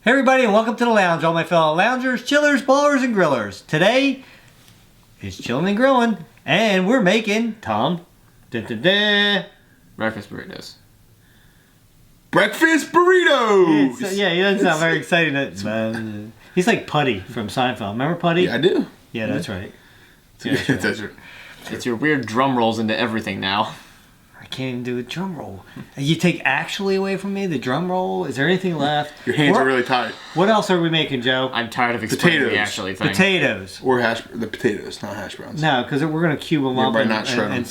Hey everybody, and welcome to the lounge, all my fellow loungers, chillers, ballers, and grillers. Today is Chillin and Grillin, and we're making, Tom, breakfast burritos. Breakfast burritos! Yeah, he doesn't sound very exciting. He's like Putty from Seinfeld. Remember Putty? Yeah, I do. Yeah, that's right. That's right. It's your weird drum rolls into everything now. I can't even do a drum roll. You take actually away from me the drum roll? Is there anything left? Your hands are really tight. What else are we making, Joe? I'm tired of explaining Potatoes. the actually thing. Potatoes. Or the potatoes, not hash browns. No, because we're going to cube them up not and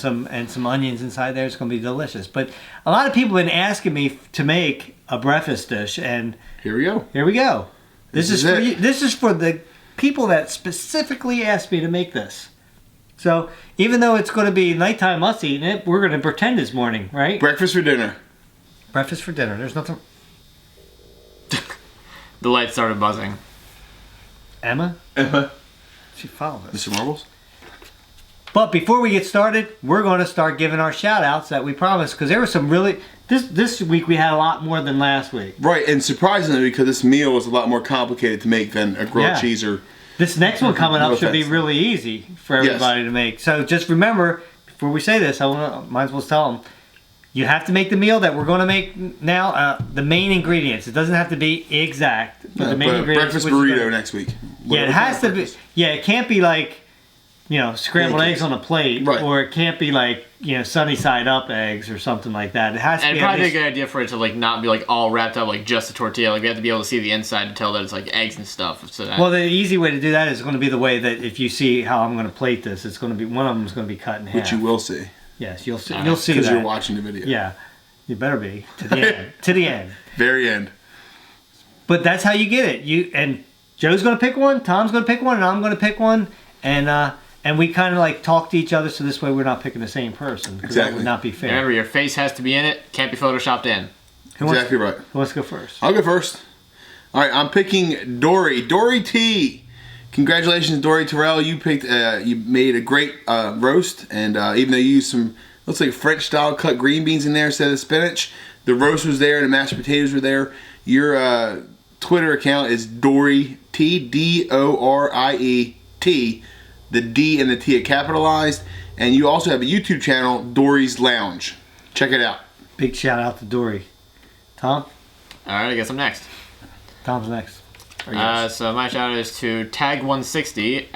some onions inside there. It's going to be delicious. But a lot of people have been asking me to make a breakfast dish, and Here we go. here we go. This is for it. you. This is for the people that specifically asked me to make this. So even though it's going to be nighttime us eating it, we're going to pretend it's morning, right? Breakfast for dinner. Breakfast for dinner. There's nothing. The lights started buzzing. Emma? Emma. She followed us. Mr. Marbles? But before we get started, we're going to start giving our shout outs that we promised, because there were some really... This week we had a lot more than last week. Right, and surprisingly, because this meal is a lot more complicated to make than a grilled cheese or... This next one coming up No should be offense. really easy for everybody to make. So just remember, before we say this, might as well tell them, you have to make the meal that we're going to make now, the main ingredients. It doesn't have to be exact, but the main ingredients. Breakfast burrito next week. Yeah, it has to be. Yeah, it can't be like, scrambled eggs on a plate, Right. or it can't be like, sunny side up eggs or something like that. It has to And be. it'd probably be a good idea for it to not be all wrapped up like just a tortilla. Like we have to be able to see the inside to tell that it's like eggs and stuff. So that Well, the easy way to do that is going to be the way that if you see how I'm going to plate this, it's going to be one of them is going to be cut in half. Which you will see. Yes, you'll see. All right. You'll see Because that. you're watching the video. Yeah, you better be to the end. To the end. Very end. But that's how you get it. And Joe's going to pick one, Tom's going to pick one, and I'm going to pick one, and we kind of talk to each other, so this way we're not picking the same person. That Exactly. would not be fair. remember, your face has to be in it. Can't be photoshopped in. Exactly right. Who wants to go first? I'll go first. All right, I'm picking Dory. Dory T. Congratulations, Dory Terrell. You picked. You made a great roast, and even though you used some, looks like French-style cut green beans in there instead of spinach, the roast was there and the mashed potatoes were there. Your Twitter account is Dory T. D-O-R-I-E-T. The D and the T are capitalized, and you also have a YouTube channel, Dory's Lounge. Check it out. Big shout out to Dory. Tom? All right, I guess I'm next. Tom's next. Or yours. So my shout out is to Tag160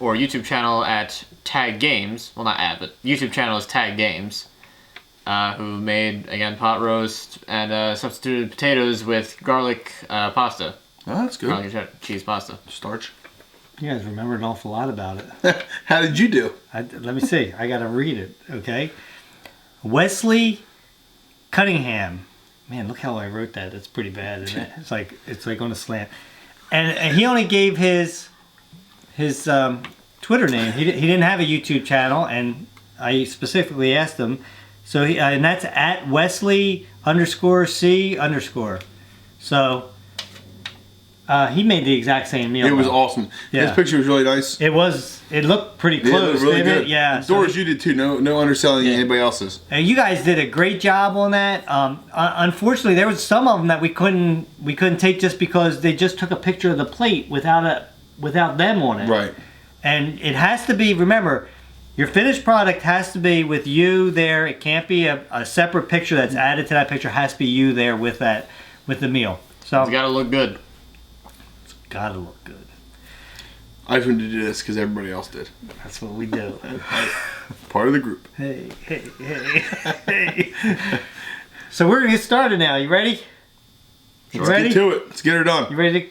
or YouTube channel at Tag Games. Well, not at, but YouTube channel is Tag Games. Who made again pot roast and substituted potatoes with garlic pasta. Oh, that's good. Garlic cheese pasta. Starch. You guys remember an awful lot about it. How did you do? Let me see. I got to read it, okay? Wesley Cunningham. Man, look how I wrote that. That's pretty bad, isn't it? It's like on a slant. And he only gave his Twitter name. He didn't have a YouTube channel, and I specifically asked him. So and that's at Wesley_C_. So he made the exact same meal. It was awesome. Yeah. His picture was really nice. It looked pretty close, Yeah, it looked really didn't good. it? Yeah. Doors, you did too. No underselling anybody else's. You guys did a great job on that. Unfortunately, there was some of them that we couldn't take just because they just took a picture of the plate without them on it. Right. And it has to be. Remember, your finished product has to be with you there. It can't be a separate picture that's added to that picture. It has to be you there with the meal. So It's gotta look good. it's gotta look good. I just wanted to do this because everybody else did. That's what we do. Part of the group. Hey. So we're gonna get started now. You ready? You Let's ready? get to it. Let's get her done. You ready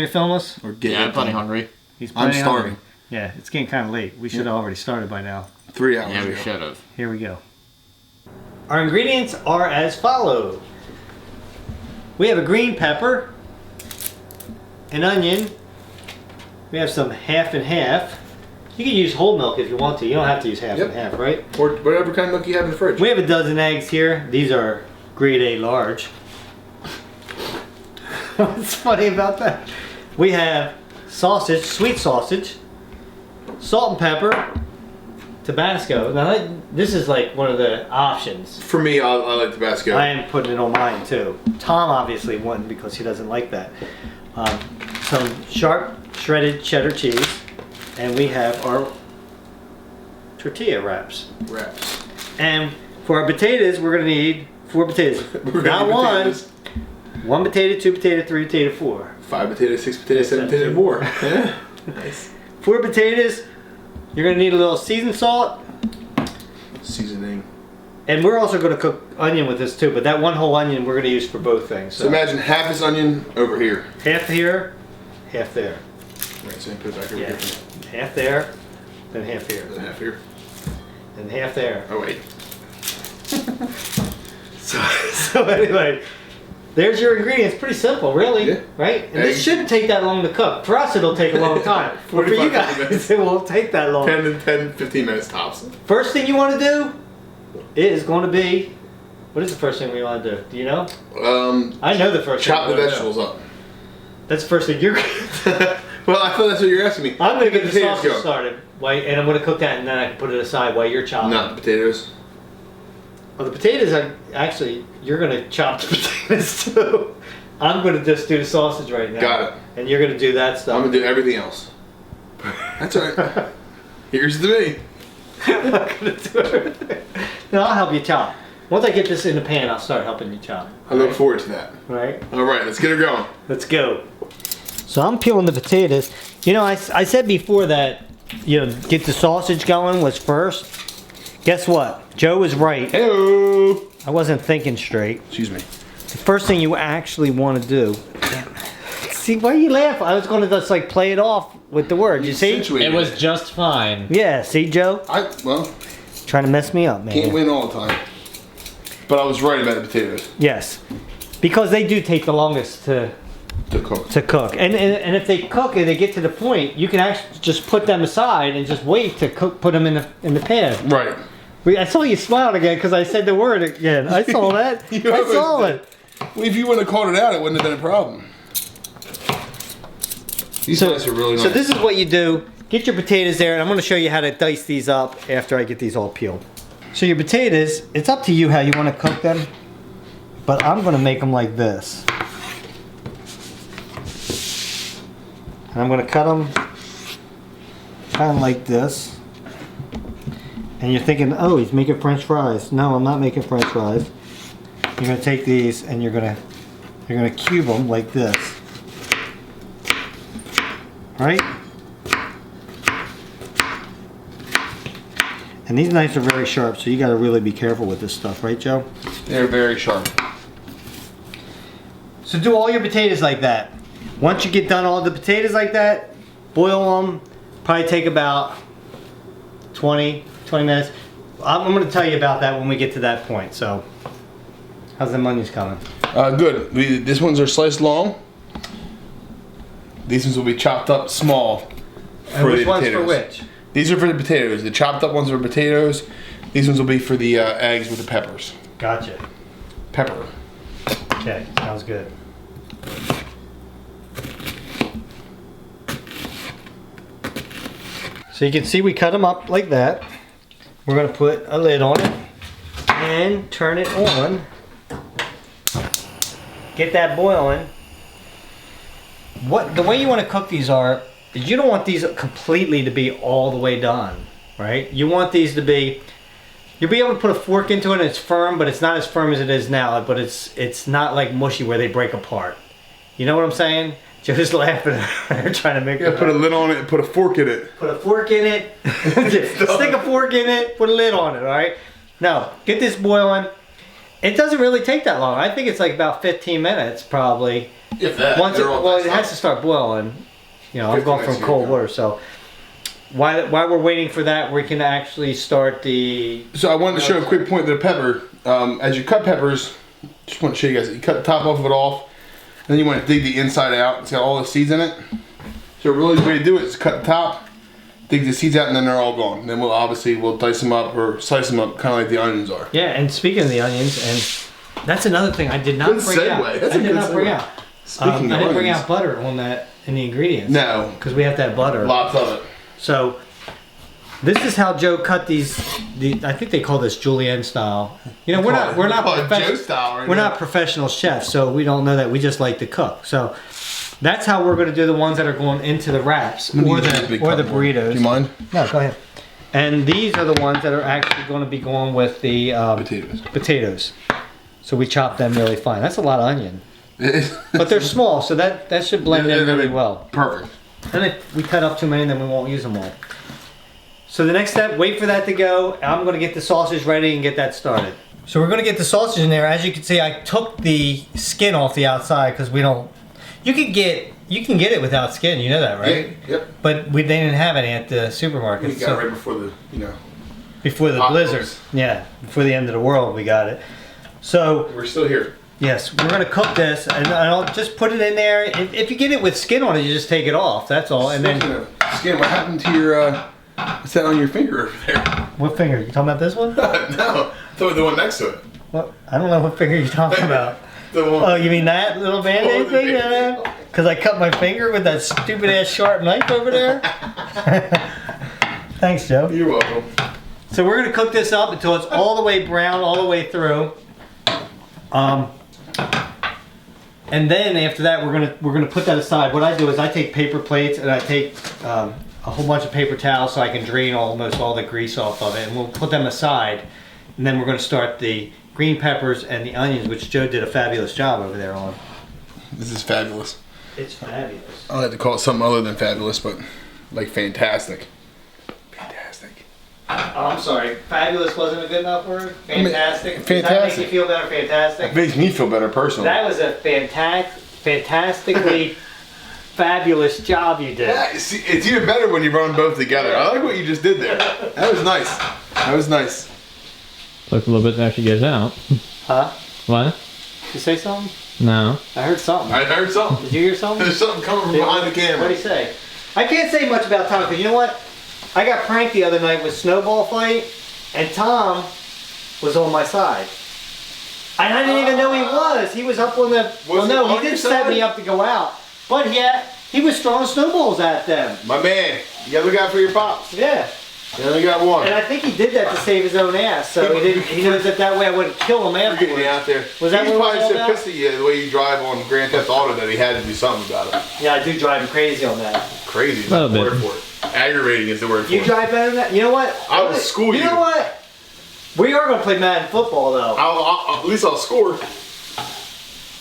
to film us? Or get Yeah, it I'm plenty done. hungry. He's I'm plenty starving. hungry. Yeah, it's getting kind of late. We should have already started by now. 3 hours Yeah, we ago. should have. Here we go. Our ingredients are as follows. We have a green pepper, an onion. We have some half and half. You can use whole milk if you want to. You don't have to use half and half, right? Or whatever kind of milk you have in the fridge. We have a dozen eggs here. These are grade A large. What's funny about that? We have sausage, sweet sausage, salt and pepper, Tabasco. Now this is like one of the options. For me, I like Tabasco. I am putting it on mine too. Tom obviously wouldn't because he doesn't like that. Some sharp shredded cheddar cheese, and we have our tortilla wraps. And for our potatoes, we're gonna need 4 potatoes. Not one. 1 potato, 2 potato, 3 potato, 4. 5 potatoes, 6 potatoes, 7 potatoes, more. Yeah. Nice. 4 potatoes. You're gonna need a little seasoned salt. Seasoning. And we're also gonna cook onion with this too, but that one whole onion we're gonna use for both things. So imagine half this onion over here. Half here, half there. Right, so put it back over Yeah. here. Half there, then half here. Then half here. And half there. Oh wait. So anyway, there's your ingredients. Pretty simple, really, Yeah. right? And this Eggs. shouldn't take that long to cook. For us, it'll take a long time. But for you 45 guys, minutes. it won't take that long. 10, 15 minutes tops. First thing you want to do is going to be, what is the first thing we want to do? Do you know? I know the first chop thing. the vegetables up. That's the first thing you're Well, I thought that's what you're asking me. I'm going to get the potatoes sausage go. started, and I'm going to cook that, and then I can put it aside while you're chopping. Not the potatoes. Well, the potatoes are actually, you're going to chop the potatoes too. I'm going to just do the sausage right now. Got it. And you're going to do that stuff. I'm gonna do everything else. That's alright. Here's to me. I'm not going to do everything. No, I'll help you chop. Once I get this in the pan, I'll start helping you chop. I look forward to that. Right? Alright, let's get her going. Let's go. So I'm peeling the potatoes. You know, I said before that, you know, get the sausage going was first. Guess what? Joe was right. Hello. I wasn't thinking straight. Excuse me. The first thing you actually want to do. See, why you laugh? I was going to just like play it off with the word. You see? It was just fine. Yeah, see, Joe? Well, Trying to mess me up, man. can't win all the time. But I was right about the potatoes. Yes. Because they do take the longest to cook. And if they cook and they get to the point, you can actually just put them aside and just wait to cook, put them in the pan. Right. I saw you smiled again because I said the word again. I saw that. I saw it. Well, if you wouldn't have called it out, it wouldn't have been a problem. These guys are really nice. So this is what you do. Get your potatoes there, and I'm going to show you how to dice these up after I get these all peeled. So your potatoes, it's up to you how you want to cook them, but I'm going to make them like this. And I'm going to cut them kind of like this. And you're thinking, oh, he's making French fries. No, I'm not making French fries. You're going to take these and you're going to cube them like this. Right? And these knives are very sharp, so you got to really be careful with this stuff, right, Joe? They're very sharp. So do all your potatoes like that. Once you get done all the potatoes like that, boil them. Probably take about 20 minutes. I'm going to tell you about that when we get to that point. So, how's the onions coming? Good. These ones are sliced long. These ones will be chopped up small. And which one's for which? These are for the potatoes. The chopped up ones are potatoes. These ones will be for the eggs with the peppers. Gotcha. Pepper. Okay, sounds good. So you can see we cut them up like that. We're going to put a lid on it and turn it on. Get that boiling. The way you want to cook these is you don't want these completely to be all the way done, right? You want these to be, you'll be able to put a fork into it and it's firm, but it's not as firm as it is now, but it's not like mushy where they break apart. You know what I'm saying? Joe's laughing. They're trying to make it. Put a lid on it and put a fork in it. Put a fork in it. Stick a fork in it. Put a lid on it, all right? Now, get this boiling. It doesn't really take that long. I think it's like about 15 minutes probably. If that. Well, it has to start boiling. You know, I'm going from cold water, so while we're waiting for that, we can actually start the... So I wanted to show a quick point to the pepper. As you cut peppers, just want to show you guys, you cut the top off of it off, and then you want to dig the inside out. It's got all the seeds in it. So a really good way to do it is cut the top, dig the seeds out, and then they're all gone. Then we'll dice them up or slice them up, kind of like the onions are. Yeah, and speaking of the onions, and that's another thing I did not Good bring segue. out. That's I a did good not bring segue. out. Speaking I of didn't bring onions. out butter on that in the ingredients. No. Because we have to have butter. Lots of it. So This is how Joe cut these. I think they call this julienne style. You know, we're not Joe style right we're now. not professional chefs, so we don't know that. We just like to cook. So that's how we're going to do the ones that are going into the wraps or the burritos. Do you mind? No, go ahead. And these are the ones that are actually going to be going with the potatoes. So we chop them really fine. That's a lot of onion. But they're small, so that should blend in really well. Perfect. And if we cut up too many, then we won't use them all. So the next step, wait for that to go. I'm going to get the sausage ready and get that started. So we're going to get the sausage in there. As you can see, I took the skin off the outside because we don't. You can get it without skin. You know that, right? Yeah, yep. But they didn't have any at the supermarket. We got it right before the before the blizzard. Yeah, before the end of the world, we got it. So we're still here. yes, we're going to cook this, and I'll just put it in there. If you get it with skin on it, you just take it off. That's all. And then Skin, what happened to your? What's that on your finger over there? what finger? You talking about this one? No, I thought the one next to it. What? I don't know what finger you're talking about. The one. Oh, you mean that little band-aid thing? Because I cut my finger with that stupid-ass sharp knife over there? Thanks, Joe. You're welcome. So we're going to cook this up until it's all the way brown, all the way through. And then after that, we're gonna put that aside. What I do is I take paper plates and I take a whole bunch of paper towels so I can drain almost all the grease off of it, and we'll put them aside. And then we're going to start the green peppers and the onions, which Joe did a fabulous job over there on. This is fabulous. It's fabulous. I like to call it something other than fabulous, but like fantastic. Fantastic. Oh, I'm sorry. Fabulous wasn't a good enough word? Fantastic? Does that make fantastic. you feel better? Fantastic? It makes me feel better personally. That was a fantastically fabulous job you did. Yeah, see, it's even better when you run them both together. I like what you just did there. That was nice. That was nice. Look a little bit after you get it out. Huh? What? Did you say something? No. I heard something. I heard something. Did you hear something? There's something coming from behind the What camera. did he say? I can't say much about Tom because you know what? I got pranked the other night with snowball fight, and Tom was on my side. And I didn't even know he was. He was up on the. Well, no, he didn't set me up to go out, but he was throwing snowballs at them. My man, you gotta look out for your pops. Yeah. You only got one. And I think he did that to save his own ass. So he knows that way I wouldn't kill him You're getting afterwards. me out there. Was that He's what it probably was all so about? pissed at you the way you drive on Grand Theft Auto that he had to do something about it. Yeah, I do drive him crazy on that. Crazy is Little the word bit. for it. Aggravating is the word for You it. drive better than that? You know what? I will school you. You know what? We are going to play Madden football though. At least I'll score.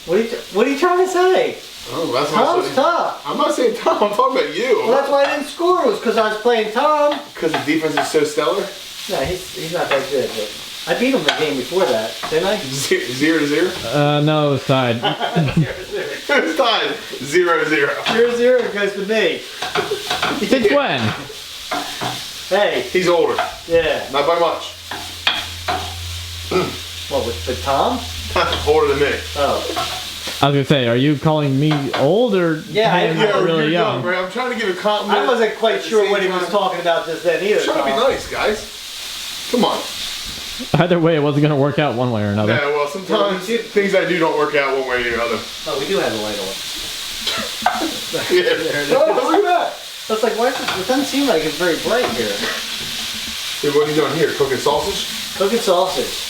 What are you trying to say? Oh, that's Tom's not tough. I'm not saying Tom, I'm talking about you. Well, that's why I didn't score. It was because I was playing Tom. Because the defense is so stellar. No, he's not that good. But I beat him the game before that, didn't I? 0-0. No, it was tied. It's tied. 0-0. 0-0 goes to me. Since when? Hey, He's older. yeah. Not by much. What, with Tom? Older than me. Oh. I was gonna say, are you calling me old or Yeah, him you're really you're young? bro. I'm trying to give a compliment. I wasn't quite At the sure same what he was time. talking about just then either, Trying to be Tom. nice, guys. Come on. Either way, it wasn't gonna work out one way or another. Yeah, well, sometimes things I do don't work out one way or the other. Oh, we do have a light on. Yeah. Oh, look at that. So it's like, why? It doesn't seem like it's very bright here. Dude, what are you doing here? Cooking sausage? Cooking sausage.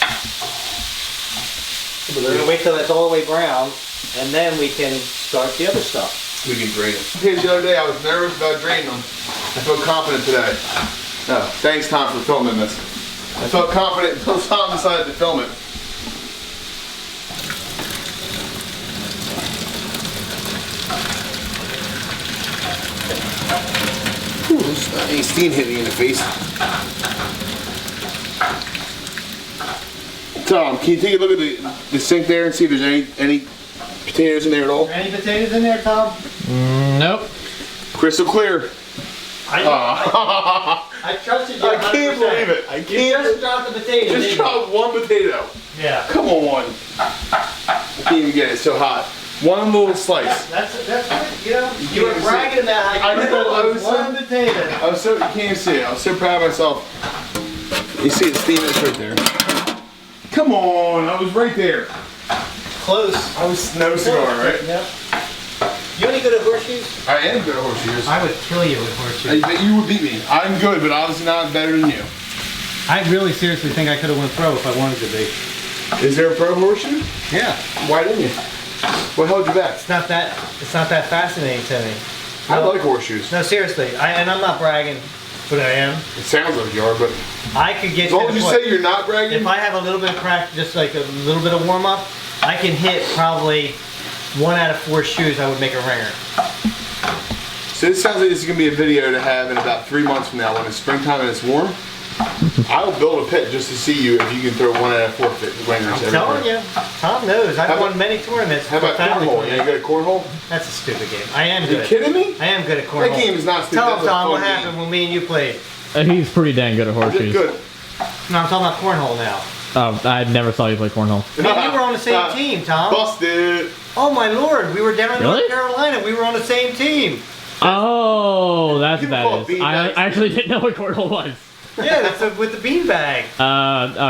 We're gonna wait till it's all the way brown, and then we can start the other stuff. We can drain it. The other day, I was nervous about draining them. I felt confident today. No, thanks, Tom, for filming this. I felt confident until Tom decided to film it. Ooh, any steam hit me in the face. Tom, can you take a look at the sink there and see if there's any potatoes in there at all? Any potatoes in there, Tom? Nope. Crystal clear. I trusted you. I can't 100%. believe it. I You can't. just dropped the potato. Just didn't drop one potato. you? Yeah. Come on. I can't even get it. It's so hot. One little slice. That's good. You know, you were can't bragging about how I you know, I was so- one potato. I was so, you can't see it. I was so proud of myself. You see the steam is right there. Come on. I was right there. Close. I was no cigar, right? Yep. You only any good at horseshoes? I am good at horseshoes. I would kill you with horseshoes. You would beat me. I'm good, but obviously not better than you. I really seriously think I could have went pro if I wanted to be. Is there a pro horseshoe? Yeah. Why didn't you? What held you back? It's not that fascinating to me. I like horseshoes. No, seriously. And I'm not bragging, but I am. It sounds like you are, but I could get as long as you say you're not bragging. If I have a little bit of practice, just like a little bit of warm up, I can hit probably 1 out of 4 shoes. I would make a ringer. So this sounds like this is gonna be a video to have in about 3 months from now when it's springtime and it's warm. I'll build a pit just to see you if you can throw 1 out of 4 ringers. I'm telling you, Tom knows. I've won many tournaments. How about cornhole? You ain't good at cornhole? That's a stupid game. I am Are good. you kidding me? I am good at cornhole. That game is not stupid. Tell That's a Tom fun what game. happened when me and you played. He's pretty dang good at horseshoes. Good. No, I'm talking about cornhole now. Oh, I never saw you play cornhole. Me and you were on the same team, Tom. Busted. Oh my lord, we were down in Really? North Carolina. We were on the same team. Oh, that's what People that call is. I beanbags. actually didn't know what cornhole was. Yeah, that's with the beanbag.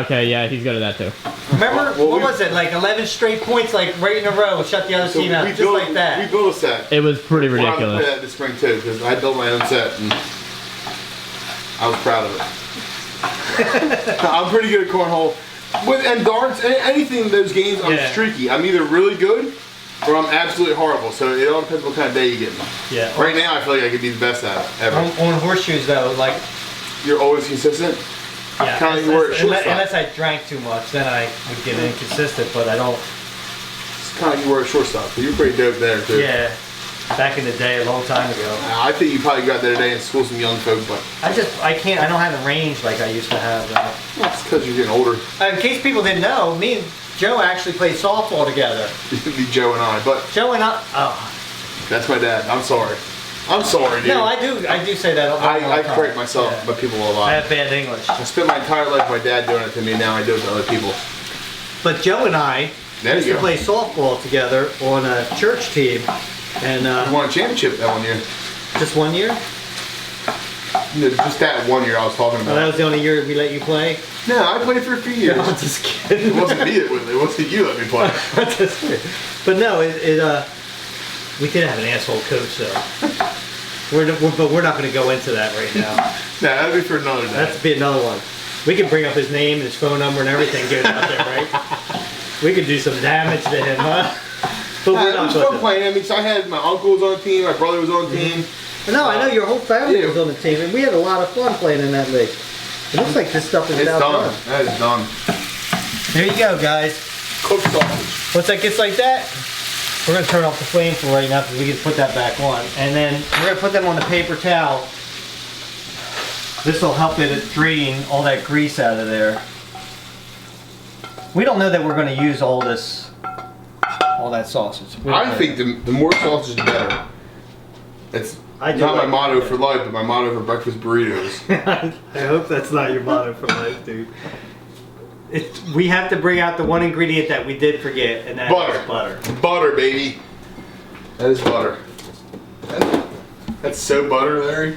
Okay, yeah, he's good at that too. Remember, Well, what was it? Like 11 straight points, like right in a row, shut the other team out, just like that. We built a set. It was pretty Well, I play ridiculous. that this spring too because I built my own set and I was proud of it. I'm pretty good at cornhole. And darts, anything in those games, I'm Yeah. streaky. I'm either really good or I'm absolutely horrible. So it all depends what kind of day you get me. Yeah. Right now, I feel like I could be the best at it ever. On horseshoes though, like, You're always consistent. yeah, Kinda like you were at shortstop. unless I drank too much, then I would get inconsistent, but I don't. It's kind of like you were at shortstop. But you're pretty dope there too. Yeah, back in the day, a long time ago. I think you probably got there today and school some young folk, but I don't have the range like I used to have. that's because you're getting older. In case people didn't know, me and Joe actually played softball together. It could be Joe and I, but Joe and I, oh. that's my dad. I'm sorry. I'm sorry, dude. No, I do say that all the time. I correct myself, Yeah. but people a I lot. have bad English. I spent my entire life with my dad doing it to me, now I do it to other people. But Joe and I There used you to go. play softball together on a church team, and I won a championship that 1 year. just 1 year. Just that 1 year I was talking Oh, that about. was the only year we let you play. No, I played for a few years. No, I'm just kidding. It wasn't me that was it wasn't you that let me play. I'm just kidding. But no, we did have an asshole coach though. But we're not going to go into that right now. No, that'd be for another day. That's be another one. We can bring up his name, his phone number, and everything. Get it out there, right? We could do some damage to him, huh? But we're It not was going fun to. playing. I mean, so I had my uncle was on the team, my brother was on the team. No, I know your whole family Yeah. was on the team, and we had a lot of fun playing in that league. It looks like this stuff is It's about done. done. That is done. There you go, guys. Cooked sausage. Once that gets like that, we're going to turn off the flame for right now because we can put that back on. And then we're going to put them on the paper towel. This will help it drain all that grease out of there. We don't know that we're going to use all that sausage. We don't I know. think the more sausage, the better. It's I do not my like motto it. for life, but my motto for breakfast burritos. I hope that's not your motto for life, dude. We have to bring out the one ingredient that we did forget, and that Butter. is butter. Butter, baby. That is butter. That's so butter, Larry.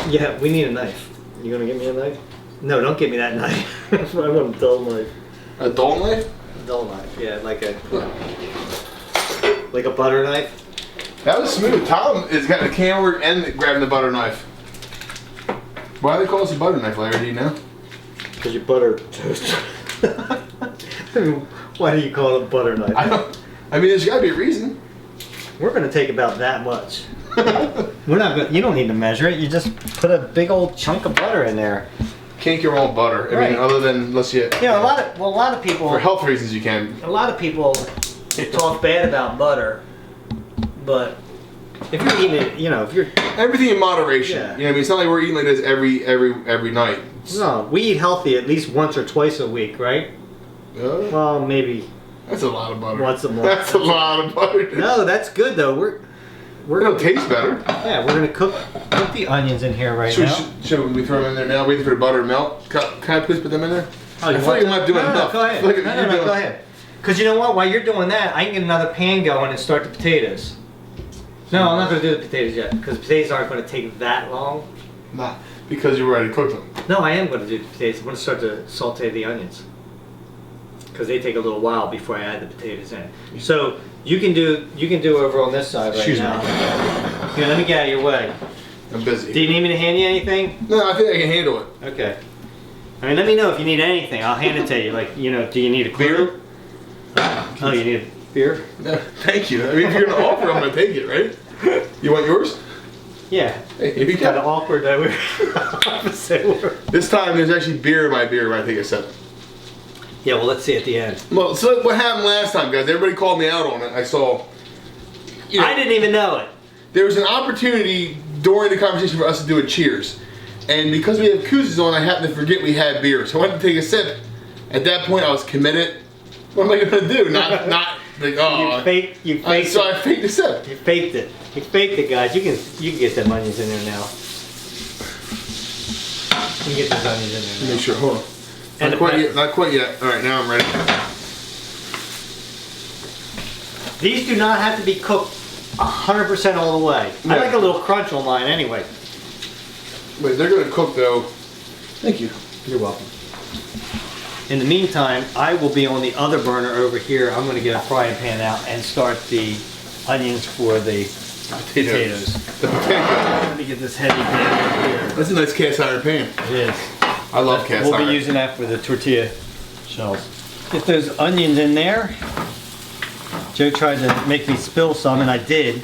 Yeah, we need a knife. You gonna get me a knife? No, don't give me that knife. I want a dull knife. A dull knife? A dull knife, yeah, like a butter knife. That was smooth. Tom has got the camera and grabbing the butter knife. Why do they call us a butter knife, Larry? Do you know? Because you butter toast. I mean, why do you call it a butter knife? I mean, there's got to be a reason. We're gonna take about that much. We're not gonna. You don't need to measure it. You just put a big old chunk of butter in there. Can't get wrong with butter. I Right. mean, other than unless you. You know, a lot of people. For health reasons, you can. A lot of people talk bad about butter, but if you're eating it, you know, if you're Everything in moderation. Yeah. You know, what I mean, it's not like we're eating like this every night. no, we eat healthy at least once or twice a week, right? Well, maybe That's a lot of butter. once a month. That's a lot of butter. No, that's good though. We're It'll gonna taste better. yeah, we're gonna cook the onions in here right now. Should we throw them in there now? Waiting for the butter to melt. Can I please put them in there? Oh, I feel like want you're not doing no, enough. No, go ahead. Look at no, you no, doing- go ahead. Because you know what? While you're doing that, I can get another pan going and start the potatoes. No, I'm not going to do the potatoes yet because potatoes aren't going to take that long. Nah, because you already cooked them. No, I am going to do the potatoes. I'm going to start to saute the onions because they take a little while before I add the potatoes in. So You can do over on this side right Excuse now. me. Here, let me get out of your way. I'm busy. Do you need me to hand you anything? No, I think I can handle it. Okay. I mean, let me know if you need anything. I'll hand it to you. Like, you know, do you need a Beer? Oh, you need a beer? No, thank you. I mean, if you're gonna offer, I'm gonna take it, right? You want yours? Yeah. Hey, here you It's kind of go. awkward that we're opposite. This time, there's actually beer in my beer when I take a sip. Yeah, well, let's see at the end. Well, so what happened last time, guys? Everybody called me out on it. I saw. You know, I didn't even know it. there was an opportunity during the conversation for us to do a cheers. And because we have koozies on, I happened to forget we had beer. So I went to take a sip. At that point, I was committed. What am I going to do? Not like, oh. You faked So it. I faked a sip. You faked it. You faked it, guys. You can get them onions in there now. You can get those onions in there now. Make sure, hold on. And Not the quite yet, not quite yet. All right, now I'm ready. These do not have to be cooked 100% all the way. No. I like a little crunch on mine anyway. Wait, they're going to cook though. Thank you. You're welcome. In the meantime, I will be on the other burner over here. I'm going to get a frying pan out and start the onions for the potatoes. The potato. Let me get this heavy pan over here. That's a nice cast iron pan. It is. I love cast We'll iron. be using that for the tortilla shells. Get those onions in there. Joe tried to make me spill some, and I did.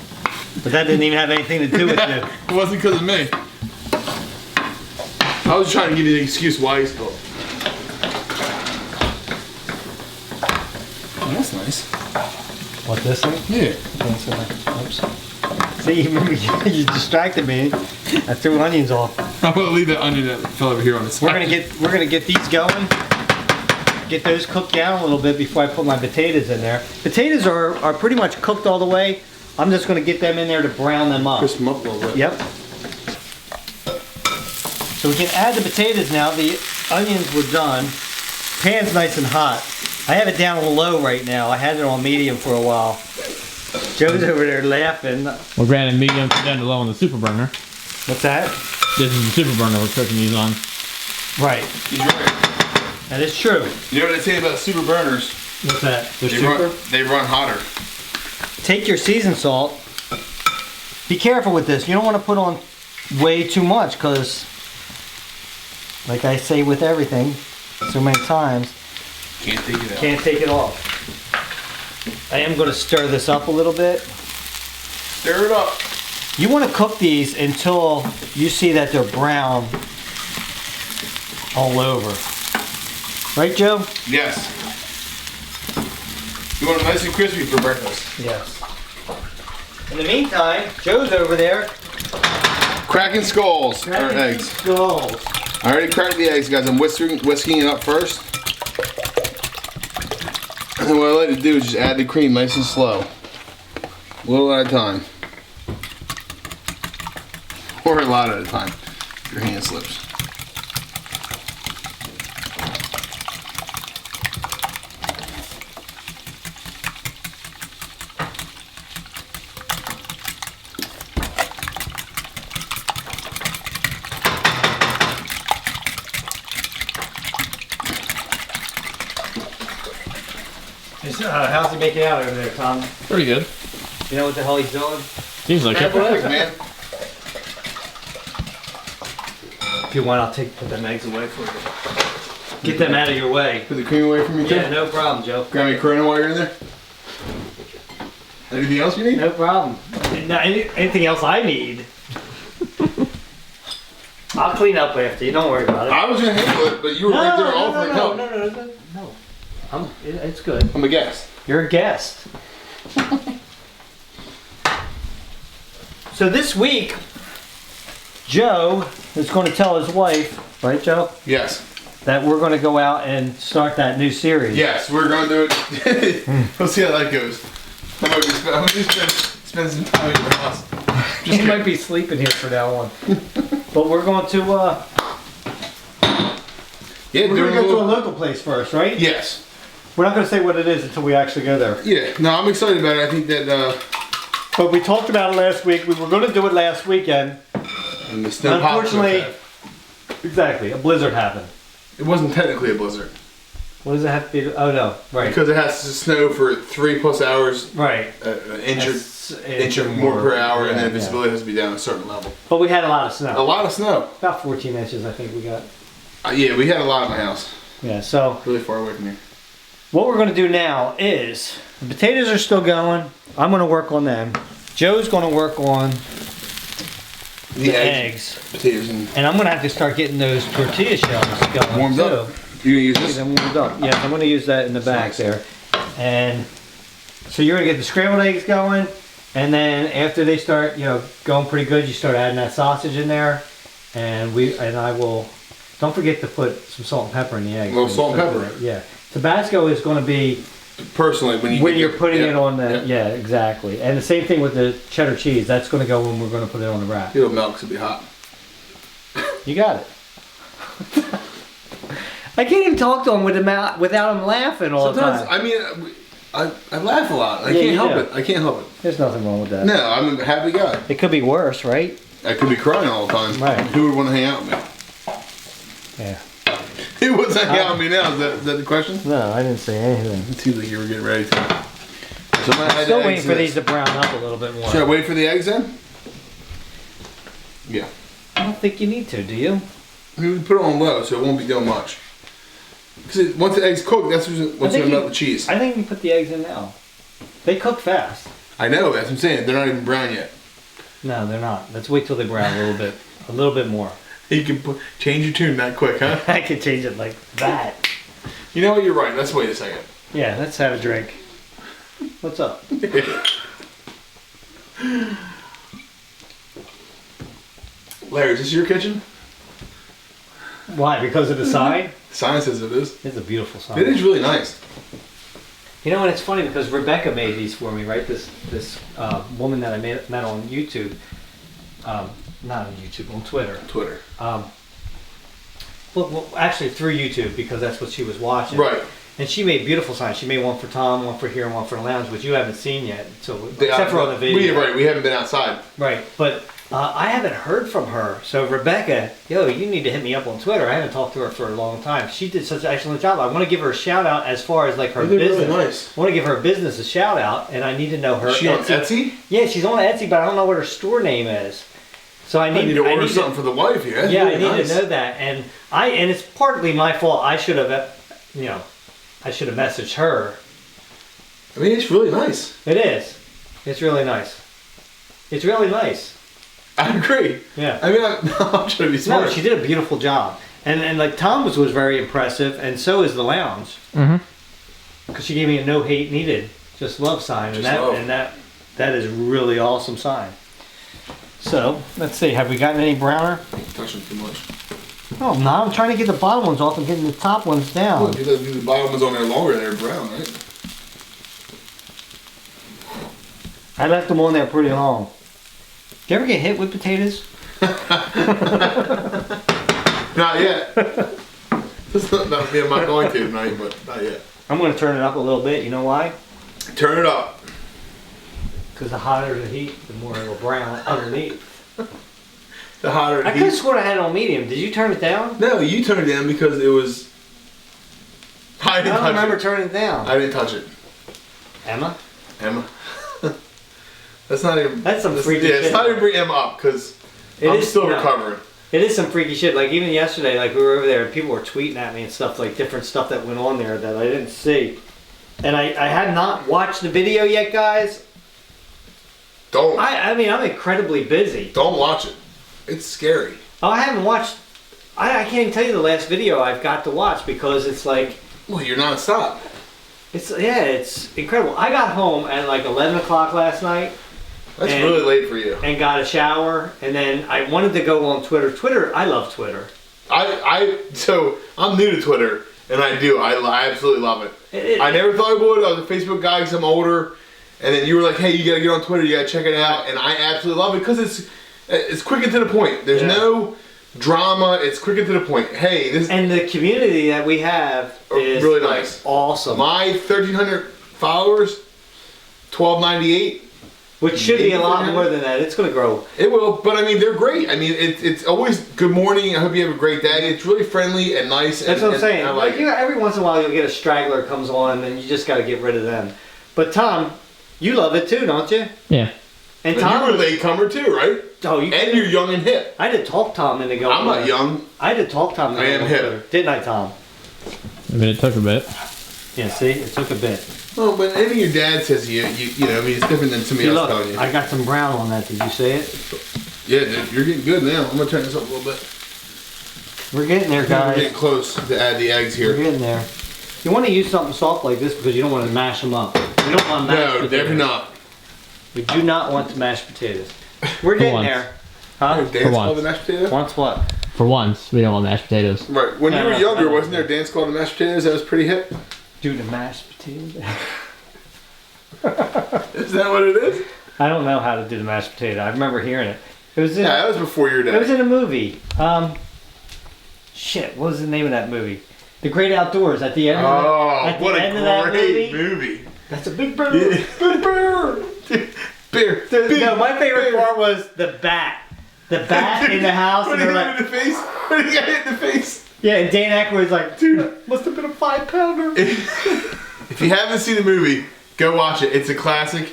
But that didn't even have anything to do with it. It wasn't because of me. I was trying to give you the excuse why he spilled. Oh, that's nice. What, this thing? Yeah. Oops. See, you distracted me. I threw onions off. I'm gonna leave that onion that fell over here on the side. We're gonna get these going. Get those cooked down a little bit before I put my potatoes in there. Potatoes are pretty much cooked all the way. I'm just gonna get them in there to brown them up. Crisp them up a little bit. Yep. So we can add the potatoes now. The onions were done. Pan's nice and hot. I have it down on low right now. I had it on medium for a while. Joe's over there laughing. We're granted medium to down to low on the super burner. What's that? This is the super burner we're cooking these on. Right. He's right. That is true. You know what they say about super burners? What's that? They're They run hotter. Take your seasoned salt. Be careful with this. You don't want to put on way too much because, like I say with everything so many times, Can't take it out. can't take it off. I am going to stir this up a little bit. Stir it up. You want to cook these until you see that they're brown all over. Right, Joe? Yes. You want them nice and crispy for breakfast. Yes. In the meantime, Joe's over there. Cracking skulls or eggs. Skulls. I already cracked the eggs, guys. I'm whisking it up first. And then what I like to do is just add the cream nice and slow. A little at a time. Or a lot at a time. If your hand slips. How's he making out over there, Tom? Pretty good. You know what the hell he's doing? Seems like it. Perfect, man. If you want, I'll put them eggs away for you. Get them out of your way. Put the cream away from me too. Yeah, no problem, Joe. Grab me a Corona while you're in there. Anything else you need? No problem. Anything else I need? I'll clean up after you. Don't worry about it. I was gonna handle it, but you were right there offering help. No. It's good. I'm a guest. You're a guest. So this week, Joe is going to tell his wife, right, Joe, Yes. that we're going to go out and start that new series. Yes, we're gonna do it. We'll see how that goes. I'm gonna spend some time at your house. He might be sleeping here from now on. But we're going to Yeah, we're going to go to a local place first, right? Yes. We're not going to say what it is until we actually go there. Yeah. No, I'm excited about it. I think that But we talked about it last week. We were going to do it last weekend. and the snow pops Unfortunately, like exactly, a blizzard happened. that. It wasn't technically a blizzard. What does it have to be? Oh no, right. Because it has to snow for 3+ hours, Right. inch or more per hour, and then visibility has to be down a certain level. But we had a lot of snow. A lot of snow. About 14 inches, I think we got. Yeah, we had a lot at my house. Yeah, so Really far away from here. what we're going to do now is the potatoes are still going. I'm going to work on them. Joe's going to work on the eggs. Potatoes And I'm going to have to start getting those tortilla shells going warmed too. up. You gonna use Get this? them warmed up. Yeah, I'm going to use that in the back nice. there. And so you're going to get the scrambled eggs going. And then after they start, going pretty good, you start adding that sausage in there. And I will, don't forget to put some salt and pepper in the eggs. A little salt and pepper. Yeah. Tabasco is going to be Personally, when you're putting it on the, yeah, exactly. And the same thing with the cheddar cheese. That's going to go when we're going to put it on the wrap. It'll melt 'cause it'll be hot. You got it. I can't even talk to him without him laughing all Sometimes, the time. I mean, I laugh a lot. I can't help it. I can't help it. There's nothing wrong with that. No, I'm a happy guy. It could be worse, right? I could be crying all the time. Right. Who would want to hang out with me? Yeah. Who wants to hang out with me now? Is that the question? No, I didn't say anything. It seems like you were getting ready to. Still waiting for these to brown up a little bit more. Should I wait for the eggs then? Yeah. I don't think you need to, do you? We put it on low so it won't be doing much. Because once the eggs cook, that's what's going to melt the cheese. I think you put the eggs in now. They cook fast. I know, that's what I'm saying. They're not even brown yet. No, they're not. Let's wait till they brown a little bit more. You can change your tune that quick, huh? I can change it like that. You know what? You're right. Let's wait a second. Yeah, let's have a drink. What's up? Larry, is this your kitchen? Why? Because of the sign? The sign says it is. It's a beautiful sign. It is really nice. You know, and it's funny because Rebecca made these for me, right? This woman that I met on YouTube, not on YouTube, on Twitter. Twitter. Well, actually through YouTube because that's what she was watching. Right. And she made beautiful signs. She made one for Tom, one for here, and one for the lounge, which you haven't seen yet. So except for on the video. We haven't been outside. Right, but I haven't heard from her. So Rebecca, you need to hit me up on Twitter. I haven't talked to her for a long time. She did such an excellent job. I want to give her a shout out as far as like her business. Really nice. I want to give her business a shout out, and I need to know her. Is she on Etsy? Yeah, she's on Etsy, but I don't know what her store name is. So I need to order something for the wife here. That's yeah, really I need nice. to know that, and it's partly my fault. I should have, messaged her. I mean, it's really nice. It is. It's really nice. It's really nice. I agree. Yeah. I mean, I'm trying to be smart. No, she did a beautiful job, and like Tom's was very impressive, and so is the lounge. Mm-hmm. Because she gave me a no hate needed, just love sign, Just love. and that is really awesome sign. So let's see, have we gotten any browner? Touching too much. Oh no, I'm trying to get the bottom ones off and getting the top ones down. Well, if you leave the bottom ones on there longer, they're brown, right? I left them on there pretty long. Do you ever get hit with potatoes? Not yet. I'm not going to tonight, but not yet. I'm going to turn it up a little bit. You know why? Turn it up. Because the hotter the heat, the more it'll brown underneath. The hotter the I could have heat. sworn I had it on medium. Did you turn it down? No, you turned it down because it was. I I didn't don't touch remember it. turning it down. I didn't touch it. Emma? Emma. That's not even. That's some freaky Yeah, it's shit. not even bring Emma up because It I'm is- still no. recovering. It is some freaky shit. Like even yesterday, like we were over there and people were tweeting at me and stuff, like different stuff that went on there that I didn't see. And I had not watched the video yet, guys. Don't I mean, I'm incredibly busy. don't watch it. It's scary. Oh, I haven't watched. I can't even tell you the last video I've got to watch because it's like Well, you're nonstop. it's incredible. I got home at like 11 o'clock last night That's And- really late for you. and got a shower, and then I wanted to go on Twitter. I love Twitter. So I'm new to Twitter, and I absolutely love it. I never thought I would. I was a Facebook guy because I'm older, and then you were like, "Hey, you gotta get on Twitter. You gotta check it out." And I absolutely love it because it's quick and to the point. There's no drama. It's quick and to the point. Hey, this And the community that we have is really like, nice. awesome. My 1,300 followers, 1,298. Which should be a maybe lot 300. more than that. It's going to grow. It will, but I mean, they're great. I mean, it's always good morning. I hope you have a great day. It's really friendly and nice. That's what I'm saying. I like it. Every once in a while you'll get a straggler comes on and you just got to get rid of them. But Tom, you love it too, don't you? Yeah. And But Tom, you were a latecomer too, right? oh, And you're young and hip. I did talk Tom into going. I'm not young. I did talk Tom. I am hip. Didn't I, Tom? I mean, it took a bit. Yeah. See, it took a bit. Well, but anything your dad says, you know, I mean, it's different than somebody See, else look, telling you. I got some brown on that. Did you see it? Yeah, dude, you're getting good now. I'm gonna turn this up a little bit. We're getting there, We're guys. getting close to add the eggs We're here. getting there. You want to use something soft like this because you don't want to mash them up. We don't want mashed No, potatoes. definitely not. We do not want to mash potatoes. We're getting once. there. Huh? Dance once. called the mashed potato? Once what? For once, we don't want mashed potatoes. Right. When you No, were no, younger, no. wasn't there a dance called the mashed potatoes? That was pretty hip. Do the mashed potatoes? Is that what it is? I don't know how to do the mashed potato. I remember hearing it. It was in, Yeah, that was before your it was day. in a movie. Shit, what was the name of that movie? The Great Outdoors. At the end. Oh, at the what end a of that great movie. movie. That's a big bird. Yeah. Big bird. Beer. No, my favorite part was the bat. The bat in the house, When and he they're got hit in like, the face. When he got hit in the face. yeah, and Dan Aykroyd's like, dude, must have been a 5-pounder. If you haven't seen the movie, go watch it. It's a classic.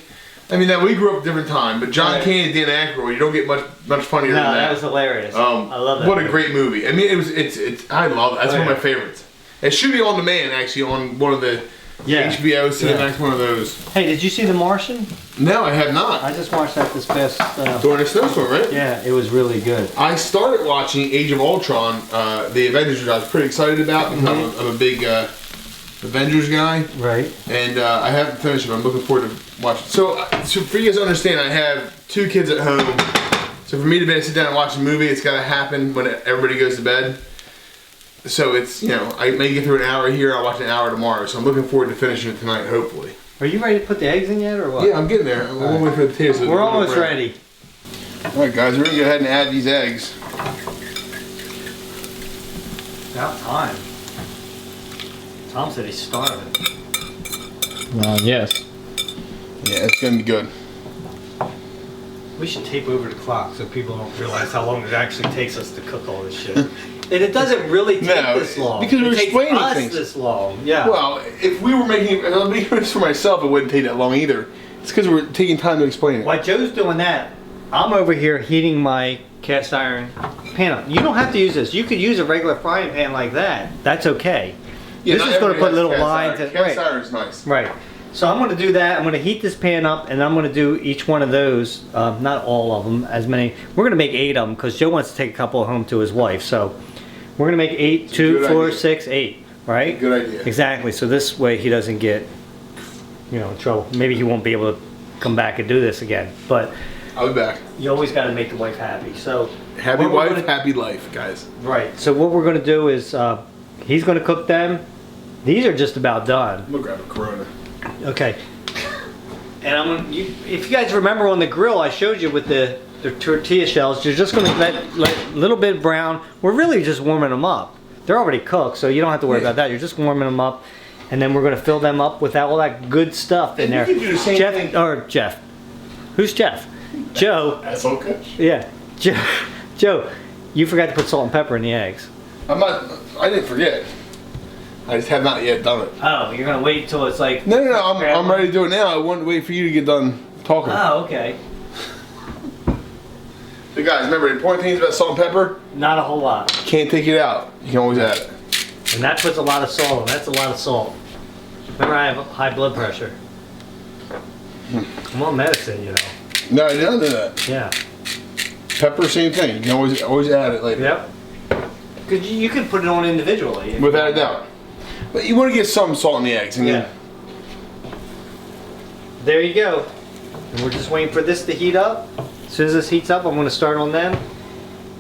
I mean, that we grew up a different time, but John Right. Candy and Dan Aykroyd, you don't get much funnier No, than that that. was hilarious. I love that. What a great movie. I mean, it's I love it. That's Oh, one of yeah. my favorites. It should be on demand, actually, on one of the Yeah. HBO Cinemax, one of those. Hey, did you see The Martian? No, I have not. I just watched that this past. During a snowstorm, right? Yeah, it was really good. I started watching Age of Ultron, the Avengers, which I was pretty excited about because I'm a big Avengers guy, Right. and I haven't finished it. I'm looking forward to watching. So for you guys to understand, I have 2 kids at home. So for me to be able to sit down and watch a movie, it's got to happen when everybody goes to bed. So it's, you know, I may get through an hour here, I'll watch an hour tomorrow. So I'm looking forward to finishing it tonight, hopefully. Are you ready to put the eggs in yet, or what? Yeah, I'm getting there. I'm waiting for the potatoes. We're almost ready. All right, guys, we're gonna go ahead and add these eggs. About time. Tom said he's starving. Yes. Yeah, it's gonna be good. We should tape over the clock so people don't realize how long it actually takes us to cook all this shit. And it doesn't really take No, this long. because we're it takes explaining us things. this long. Yeah. Well, if we were making this for myself, it wouldn't take that long either. It's because we're taking time to explain it. While Joe's doing that, I'm over here heating my cast iron pan up. You don't have to use this. You could use a regular frying pan like that. That's okay. Yeah, this not is going to everybody put has little cast lines. iron. Right. Cast iron is nice. Right. So I'm going to do that. I'm going to heat this pan up, and I'm going to do each one of those. Not all of them, as many. We're going to make 8 of them because Joe wants to take a couple home to his wife. So we're going to make 8, 2, Good 4, idea. 6, 8. Right? Good idea. Exactly. So this way he doesn't get, in trouble. Maybe he won't be able to come back and do this again. But I'll be back. you always got to make the wife happy. So Happy what we're wife, gonna- happy life, guys. Right. So what we're going to do is he's going to cook them. These are just about done. I'm gonna grab a Corona. Okay. And I'm gonna, if you guys remember on the grill, I showed you with the tortilla shells. You're just gonna let a little bit brown. We're really just warming them up. They're already cooked, so you don't have to worry about that. You're just warming them up, and then we're gonna fill them up with all that good stuff in And you there. can do the same Jeff, thing. or Jeff. Who's Jeff? Joe. That's okay. Yeah. Joe. You forgot to put salt and pepper in the eggs. I didn't forget. I just have not yet done it. Oh, you're gonna wait till it's like. No, I'm ready to do it now. I want to wait for you to get done talking. Oh, okay. So guys, remember the important things about salt and pepper, Not a whole lot. can't take it out. You can always add it. And that puts a lot of salt on. That's a lot of salt. Remember, I have high blood pressure. I'm on medicine, No, I didn't do that. Yeah. Pepper, same thing. You can always add it later. Yep. Cause you can put it on individually. Without a doubt. But you want to get some salt in the eggs. And Yeah. There you go. And we're just waiting for this to heat up. As soon as this heats up, I'm going to start on them,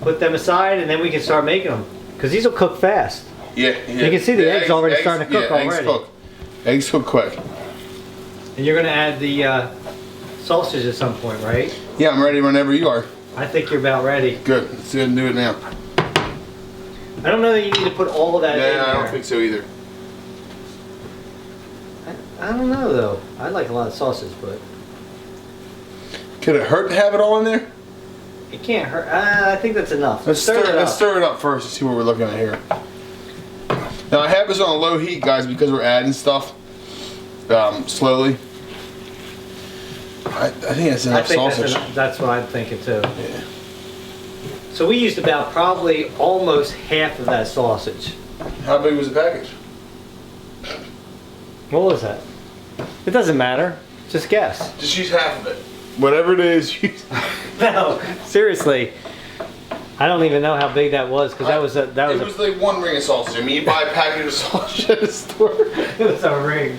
put them aside, and then we can start making them. Because these will cook fast. Yeah. You can see the eggs already starting to cook already. Eggs cook quick. And you're going to add the sausage at some point, right? Yeah, I'm ready whenever you are. I think you're about ready. Good. Let's go ahead and do it now. I don't know that you need to put all of that in Nah, there. I don't think so either. I don't know though. I like a lot of sausage, but Could it hurt to have it all in there? It can't hurt. I think that's enough. Let's stir it up first and see what we're looking at here. Now I have this on low heat, guys, because we're adding stuff slowly. I think that's enough sausage. That's what I'm thinking too. Yeah. So we used about probably almost half of that sausage. How big was the package? What was that? It doesn't matter. Just guess. Just use half of it. Whatever it is, use. No, seriously. I don't even know how big that was because that was It was like one ring of sausage. I mean, you buy a package of sausage at the store. It was a ring.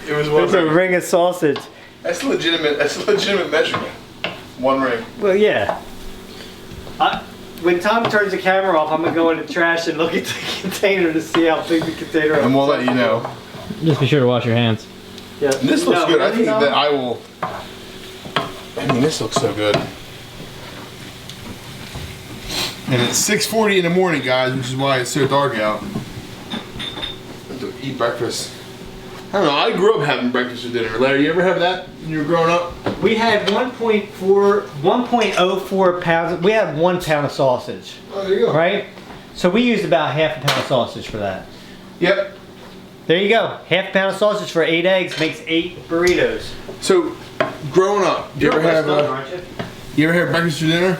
It was It one was ring. a ring of sausage. That's legitimate. That's a legitimate measurement. One ring. Well, yeah. When Tom turns the camera off, I'm gonna go in the trash and look at the container to see how big the container is. And we'll let you know. Just be sure to wash your hands. Yeah. And this looks No, good. I really, think Tom? that I will. I mean, this looks so good. And it's 6:40 in the morning, guys, which is why it's so dark out. I have to eat breakfast. I don't know. I grew up having breakfast for dinner. Larry, you ever have that when you were growing up? We had 1.04 pounds. We had 1 pound of sausage, Oh, there you go. right? So we used about half a pound of sausage for that. Yep. There you go. Half a pound of sausage for 8 eggs makes 8 burritos. So, growing up, you ever have aren't you? breakfast for dinner?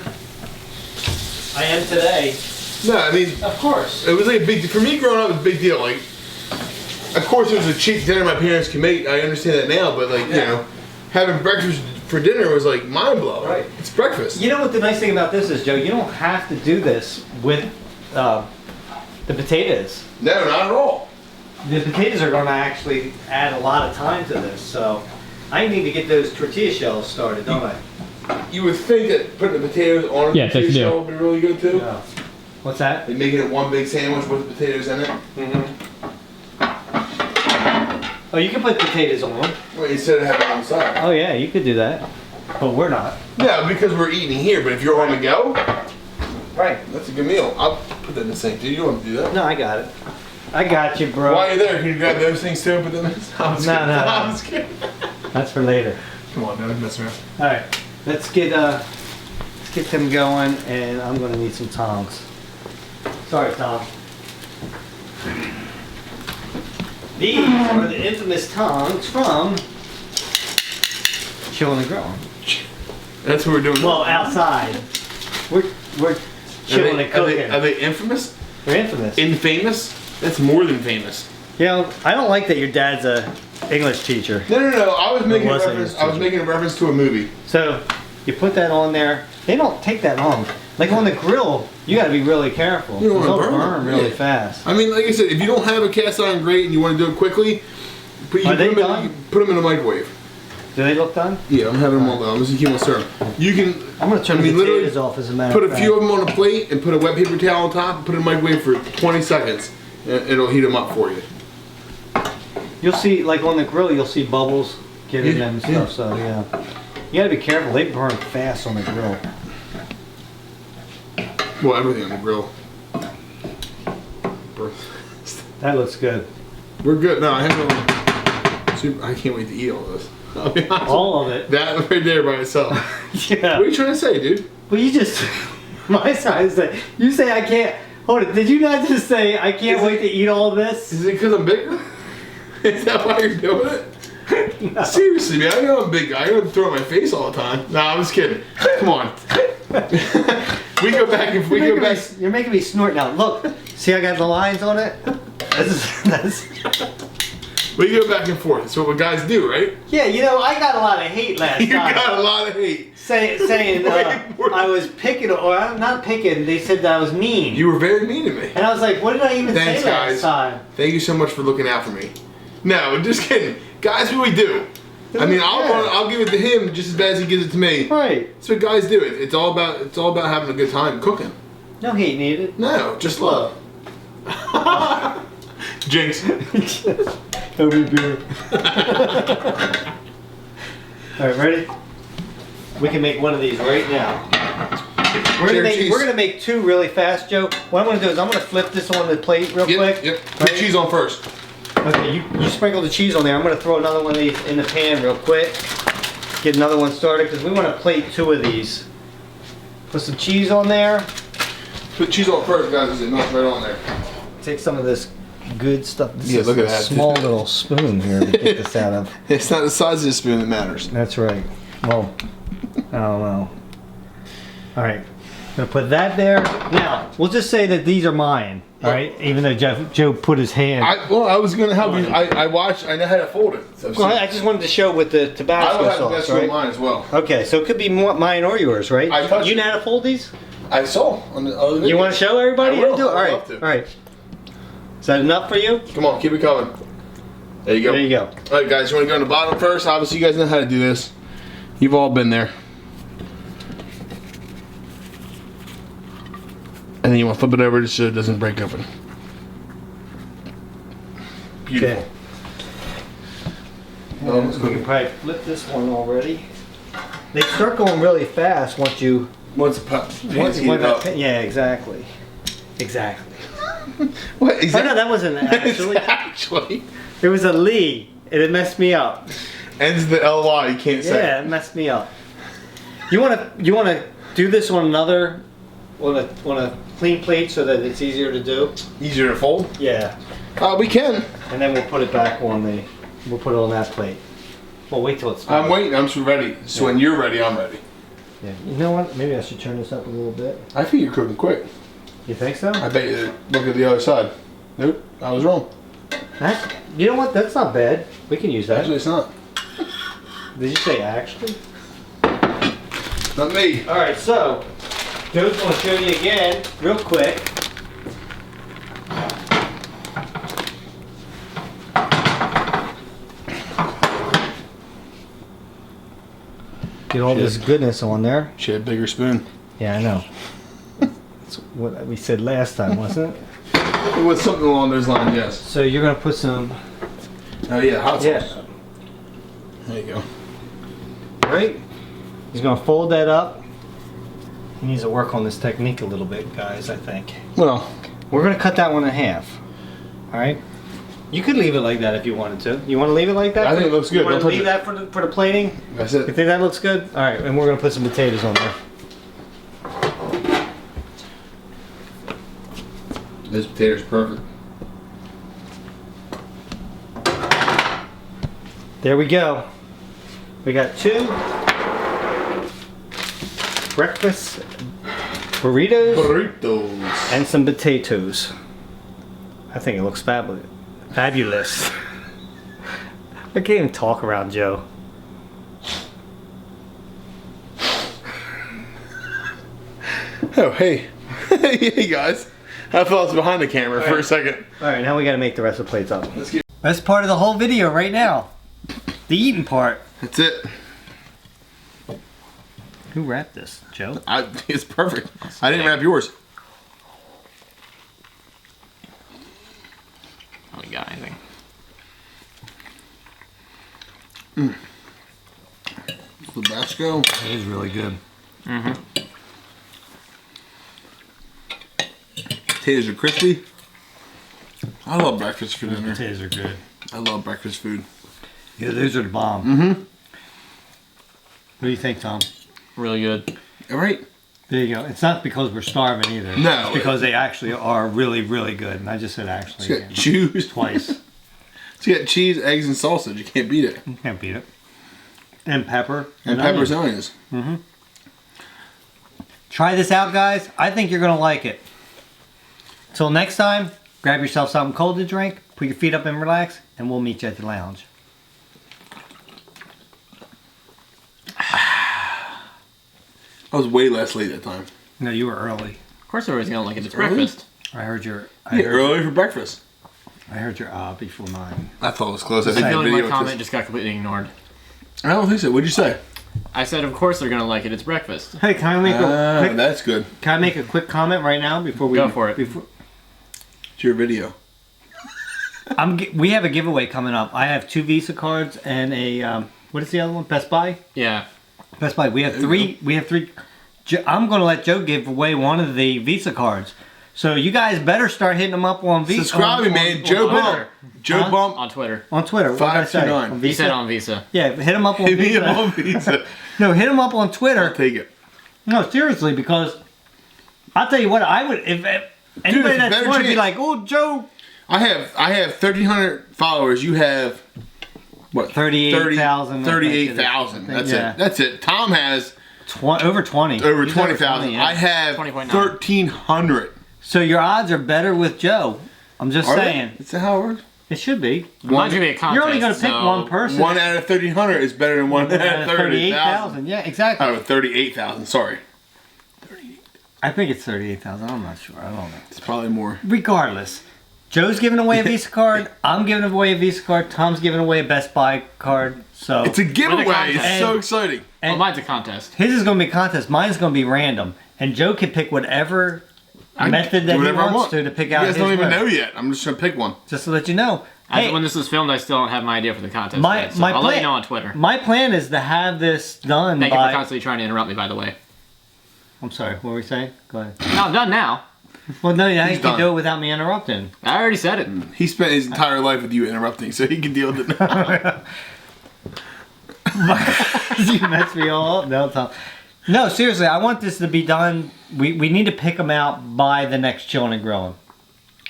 I am today. No, I mean, Of course. it was like a big. For me, growing up, it was a big deal. Like, of course, it was a cheap dinner my parents could make. I understand that now, but like, you Yeah. know, having breakfast for dinner was like mind blowing. Right. It's breakfast. You know what the nice thing about this is, Joe? You don't have to do this with the potatoes. No, not at all. The potatoes are going to actually add a lot of time to this, so I need to get those tortilla shells started, don't I? You would think that putting the potatoes on a Yeah, potato take the shell would be really good too. Yeah. What's that? Like making it one big sandwich with the potatoes in it. Oh, you can put potatoes on them. Well, instead of having it on the side. Oh yeah, you could do that, but we're not. Yeah, because we're eating here. But if you're on the go, Right. that's a good meal. I'll put that in the sink. Do you don't want to do that? No, I got it. I got you, bro. While you're there, can you grab those things too? But then I'm just No, kidding. no, no. I'm just kidding. That's for later. Come on, man, I'm messing around. All right, let's get them going, and I'm gonna need some tongs. Sorry, Tom. These are the infamous tongs from Chillin and Grillin. That's what we're doing. Well, outside. We're chilling and cooking. Are they infamous? We're infamous. Infamous? That's more than famous. You know, I don't like that your dad's a English teacher. No. I was making a was reference. a I was making a reference to a movie. So you put that on there. They don't take that long. Like on the grill, you got to be really careful. You don't wanna They'll burn them. really Yeah. fast. I mean, like I said, if you don't have a cast iron grate and you want to do it quickly, Are they done? put them in the microwave. Do they look done? Yeah, I'm having them all done. I'm just keep on stirring. You can. I'm gonna turn I mean, the literally potatoes off as a matter put of a fact. few of them on a plate and put a wet paper towel on top and put it in the microwave for 20 seconds. And it'll heat them up for you. You'll see, like on the grill, you'll see bubbles getting Yeah, them and stuff. So yeah, you got to be careful. They burn fast on the grill. Well, everything on the grill. That looks good. We're good. No, I have I can't wait to eat all this. I'll be honest. All of it. That right there by itself. Yeah. What are you trying to say, dude? Well, you just my side is that you say I can't. Hold it. Did you not just say I can't wait to eat all of this? Is it because I'm bigger? Is that why you're doing it? No. Seriously, man, I know I'm a big guy. I don't throw it in my face all the time. Nah, I'm just kidding. Come on. we go back and we go back. You're making me snort now. Look, see I got the lines on it? That's We go back and forth. That's what guys do, right? yeah, you know, I got a lot of hate last You time. got a lot of hate. Saying I was picking, or I'm not picking, they said that I was mean. You were very mean to me. And I was like, what did I even Thanks, say last guys. time? Thank you so much for looking out for me. No, I'm just kidding. Guys, what we do. I mean, I'll give it to him just as bad as he gives it to me. Right. That's what guys do. It's all about having a good time cooking. No hate needed. No, just love. Jinx. Every beer. Alright, ready? We can make one of these right now. We're gonna make two really fast, Joe. What I'm gonna do is I'm gonna flip this on the plate real quick. Yep. Put Right? cheese on first. Okay, you sprinkle the cheese on there. I'm gonna throw another one of these in the pan real quick. get another one started because we want to plate 2 of these. Put some cheese on there. Put cheese on first, guys, because it melts right on there. Take some of this good stuff. This Yeah, is look at a that. small little spoon here to get this out of. It's not the size of the spoon that matters. That's right. Well, I don't know. All right. Gonna put that there. Now, we'll just say that these are mine. All right. Even though Joe put his hand. I was going to help you. I watched. I know how to fold it. So Well, I just wanted to show with the I Tabasco don't have the sauce, best right? with mine as well. Okay, so it could be mine or yours, right? I touched You know it. how to fold these? I saw on the other video. You want to show everybody I how to will. do it? All I'd right. love to. All right. Is that enough for you? Come on, keep it coming. There you go. There you go. All right, guys, you want to go on the bottom first? Obviously, you guys know how to do this. You've all been there. And then you want to flip it over just so it doesn't break open. Beautiful. Okay. Oh, We can probably flip this one already. They start going really fast once you. Once the Once heat it up. Yeah, exactly. Exactly. What? Is Oh no, that wasn't actually. actually. It was a Lee, and it messed me up. Ends the LY, you can't say. Yeah, it messed me up. You wanna do this on a clean plate so that it's easier to do? Easier to fold? Yeah. We can. And then we'll put it back we'll put it on that plate. Well, wait till it's I'm waiting. I'm so ready. So when you're ready, I'm ready. Yeah. You know what? Maybe I should turn this up a little bit. I think you're cooking quick. You think so? I bet you look at the other side. Nope, I was wrong. You know what? That's not bad. We can use that. Actually, it's not. Did you say actually? Not me. All right, so Joe's going to show you again, real quick. Get all this goodness on there. She had a bigger spoon. Yeah, I know. That's what we said last time, wasn't it? It was something along those lines, yes. So you're going to put some. Oh yeah, hot sauce. Yeah. There you go. Right? He's going to fold that up. He needs to work on this technique a little bit, guys, I think. Well, We're going to cut that one in half. Alright? You could leave it like that if you wanted to. You want to leave it like that? I think it looks good. You want to Don't leave touch that for the plating? that's You it. think that looks good? Alright, and we're going to put some potatoes on there. This potato's perfect. There we go. We got 2 breakfast burritos Burritos. and some potatoes. I think it looks fabulous. Fabulous. I can't even talk around Joe. Oh, hey. Hey, guys. I thought I was behind the camera for a second. Alright, now we gotta make the rest of the plates up. Let's get. That's part of the whole video right now. The eating part. That's it. Who wrapped this, Joe? It's perfect. I didn't wrap yours. I don't got anything. Tabasco. It is really good. Potatoes are crispy. I love breakfast for dinner. Potatoes are good. I love breakfast food. Yeah, those are the bomb. Mm-hmm. What do you think, Tom? Really good. All right. There you go. It's not because we're starving either. No. It's because they actually are really, really good. And I just said It's actually got cheese. twice. It's got cheese, eggs, and sausage. You can't beat it. You can't beat it. And pepper. And peppers and onions. Try this out, guys. I think you're going to like it. Till next time, grab yourself something cold to drink, put your feet up and relax, and we'll meet you at the lounge. I was way less late that time. No, you were early. Of course everybody's gonna like it. It's Early? breakfast. I heard your Early for breakfast. I heard your before mine. I thought it was close. I I think feel the like my video comment just got completely ignored. I don't think so. What'd you say? I said, of course they're gonna like it. It's breakfast. Hey, can I make a quick, That's good. can I make a quick comment right now before we Go for it. Before, It's your video. we have a giveaway coming up. I have 2 Visa cards and a what is the other one? Best Buy. Yeah. Best Buy. We have 3. We have 3. I'm going to let Joe give away one of the Visa cards. So you guys better start hitting them up on Visa. Subscribe, man. Joe Bump. Twitter. Joe Huh? Bump. On Twitter. On Twitter. What did I say? 529. On He Visa? said on Visa. Yeah, hit them up on Hit me Visa. up on Visa. No, hit them up on Twitter. Take it. No, seriously, because I'll tell you what, I would if anybody it's a that's better want to be chance. like, oh, Joe, I have 1,300 followers. You have what? 38,000. 38,000. That's it. That's it. Tom has Over 20. over He's 20,000. yeah. I have 20.9. 1,300. So your odds are better with Joe. I'm just Are saying. they? Is that how it works? It should be. Mine's gonna be a contest. You're only going to pick so one person. 1 out of 1,300 is better than 1 out of 30,000. Yeah, exactly. Out of 38,000. Sorry. I think it's 38,000. I'm not sure. I don't know. It's probably more. Regardless, Joe's giving away a Visa card. I'm giving away a Visa card. Tom's giving away a Best Buy card. So It's a giveaway. contest. It's so exciting. Well, mine's a contest. his is going to be a contest. Mine's going to be random. And Joe can pick whatever method that Do he whatever I wants want. to pick You out guys his don't even winner. know yet. I'm just going to pick one. Just to let you know. As Hey, when this was filmed, I still don't have my idea for the contest. My- yet, so my I'll let you plan- know on Twitter. my plan is to have this done Thank you for by... constantly trying to interrupt me, by the way. I'm sorry, what were we saying? Go ahead. No, I'm done now. Well, no, now you He's can done. do it without me interrupting. I already said it. He spent his entire life with you interrupting, so he can deal with it now. You messed me all up. No, Tom. No, seriously, I want this to be done. We need to pick them out by the next Chillin' and Grillin'.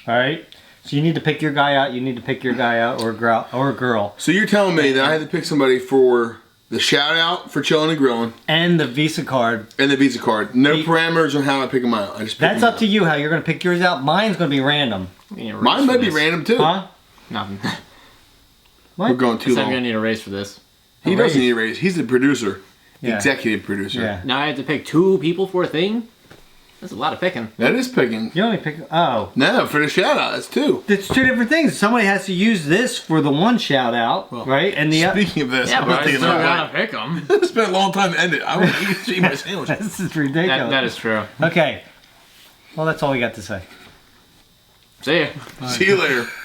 All right? So you need to pick your guy out. You need to pick your guy out or a girl. So you're telling me that I had to pick somebody for the shout out for Chillin' and Grillin' And the Visa card. and the Visa card. No He- parameters on how I pick them out. I just pick That's them up to you how you're going to pick yours out. Mine's going to be random. Mine might be random too. Huh? Nothing. We're going too Because I'm gonna long. need a raise for this. He A doesn't raise. need a raise. He's the producer, Yeah. executive producer. Yeah. Now I have to pick 2 people for a thing? That's a lot of picking. That is picking. You only pick... Oh. No, for the shout out, that's 2. It's 2 different things. Somebody has to use this for the one shout out, right? And the other... Speaking of this, Yeah, I'm but not I thinking still about gotta pick them. it. It's been a long time to end it. I want to eat my sandwich. This is ridiculous. That is true. Okay. Well, that's all we got to say. See ya. See you later.